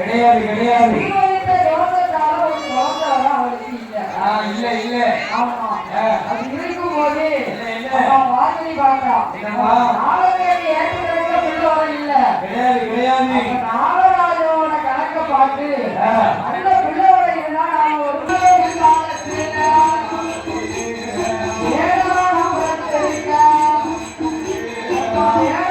கிடையாது கிடையாது இல்ல இல்ல ஆமா அது இருக்கும் போது வாசனை பார்த்தா இல்ல கிடையாது கிடையாது நாகராஜோட கணக்க பார்த்து நல்ல பிள்ளையோட இருந்தா நாம ஒரு ஏழாம்